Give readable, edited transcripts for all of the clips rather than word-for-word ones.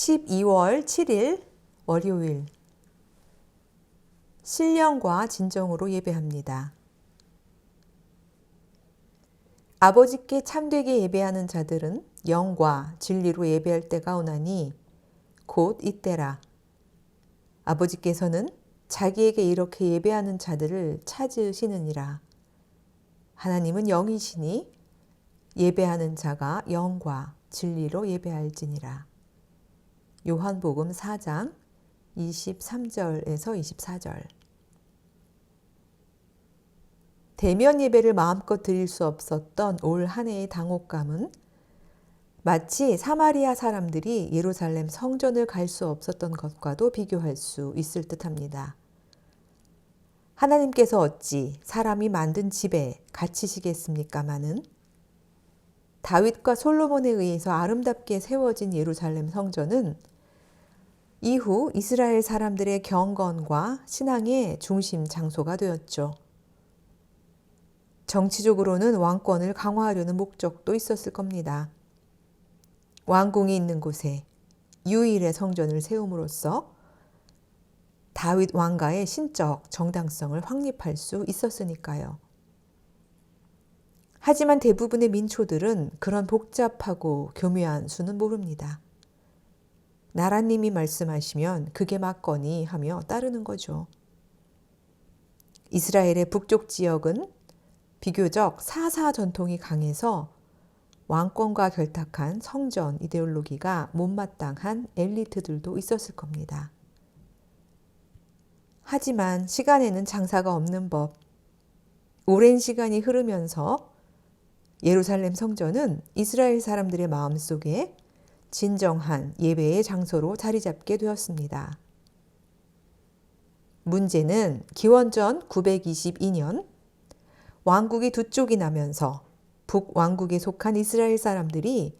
12월 7일 월요일 신령과 진정으로 예배합니다. 아버지께 참되게 예배하는 자들은 영과 진리로 예배할 때가 오나니 곧 이때라. 아버지께서는 자기에게 이렇게 예배하는 자들을 찾으시느니라. 하나님은 영이시니 예배하는 자가 영과 진리로 예배할지니라. 요한복음 4장 23절에서 24절. 대면 예배를 마음껏 드릴 수 없었던 올 한 해의 당혹감은 마치 사마리아 사람들이 예루살렘 성전을 갈 수 없었던 것과도 비교할 수 있을 듯합니다. 하나님께서 어찌 사람이 만든 집에 갇히시겠습니까마는 다윗과 솔로몬에 의해서 아름답게 세워진 예루살렘 성전은 이후 이스라엘 사람들의 경건과 신앙의 중심 장소가 되었죠. 정치적으로는 왕권을 강화하려는 목적도 있었을 겁니다. 왕궁이 있는 곳에 유일의 성전을 세움으로써 다윗 왕가의 신적 정당성을 확립할 수 있었으니까요. 하지만 대부분의 민초들은 그런 복잡하고 교묘한 수는 모릅니다. 나라님이 말씀하시면 그게 맞거니 하며 따르는 거죠. 이스라엘의 북쪽 지역은 비교적 사사 전통이 강해서 왕권과 결탁한 성전 이데올로기가 못마땅한 엘리트들도 있었을 겁니다. 하지만 시간에는 장사가 없는 법. 오랜 시간이 흐르면서 예루살렘 성전은 이스라엘 사람들의 마음속에 진정한 예배의 장소로 자리 잡게 되었습니다. 문제는 기원전 922년 왕국이 두 쪽이 나면서 북왕국에 속한 이스라엘 사람들이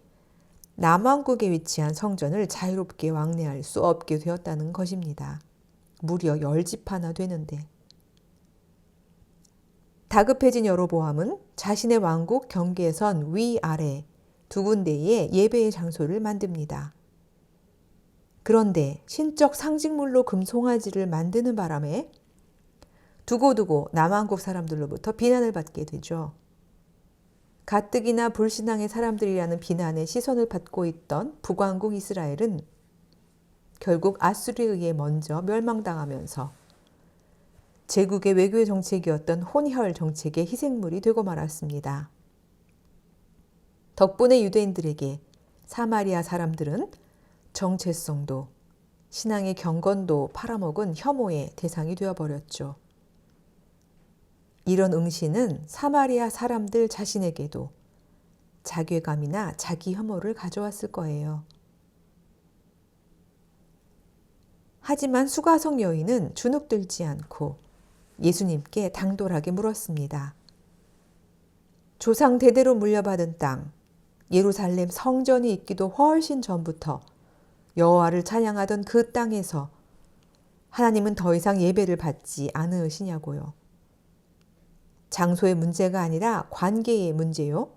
남왕국에 위치한 성전을 자유롭게 왕래할 수 없게 되었다는 것입니다. 무려 10지파나 되는데. 다급해진 여로보암은 자신의 왕국 경계선 위아래 두 군데에 예배의 장소를 만듭니다. 그런데 신적 상징물로 금송아지를 만드는 바람에 두고두고 남왕국 사람들로부터 비난을 받게 되죠. 가뜩이나 불신앙의 사람들이라는 비난의 시선을 받고 있던 북왕국 이스라엘은 결국 아수르에 의해 먼저 멸망당하면서 제국의 외교 정책이었던 혼혈 정책의 희생물이 되고 말았습니다. 덕분에 유대인들에게 사마리아 사람들은 정체성도 신앙의 경건도 팔아먹은 혐오의 대상이 되어버렸죠. 이런 응시는 사마리아 사람들 자신에게도 자괴감이나 자기 혐오를 가져왔을 거예요. 하지만 수가성 여인은 주눅들지 않고 예수님께 당돌하게 물었습니다. 조상 대대로 물려받은 땅, 예루살렘 성전이 있기도 훨씬 전부터 여호와를 찬양하던 그 땅에서 하나님은 더 이상 예배를 받지 않으시냐고요. 장소의 문제가 아니라 관계의 문제요.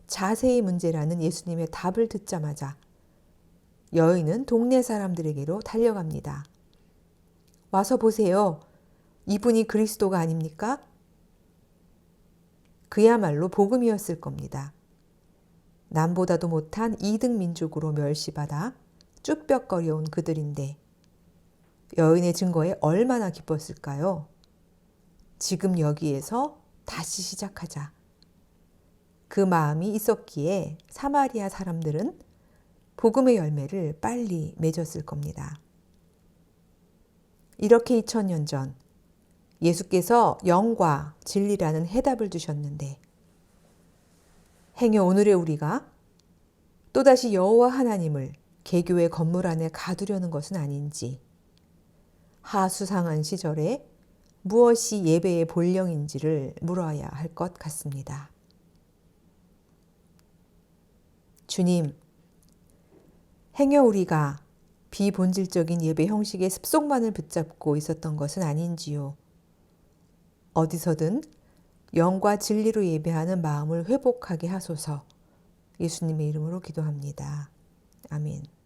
자세의 문제라는 예수님의 답을 듣자마자 여인은 동네 사람들에게로 달려갑니다. 와서 보세요. 이분이 그리스도가 아닙니까? 그야말로 복음이었을 겁니다. 남보다도 못한 2등 민족으로 멸시받아 쭈뼛거려온 그들인데 여인의 증거에 얼마나 기뻤을까요? 지금 여기에서 다시 시작하자. 그 마음이 있었기에 사마리아 사람들은 복음의 열매를 빨리 맺었을 겁니다. 이렇게 2000년 전 예수께서 영과 진리라는 해답을 주셨는데 행여 오늘의 우리가 또다시 여호와 하나님을 개교의 건물 안에 가두려는 것은 아닌지, 하수상한 시절에 무엇이 예배의 본령인지를 물어야 할 것 같습니다. 주님, 행여 우리가 비본질적인 예배 형식의 습속만을 붙잡고 있었던 것은 아닌지요. 어디서든 영과 진리로 예배하는 마음을 회복하게 하소서. 예수님의 이름으로 기도합니다. 아멘.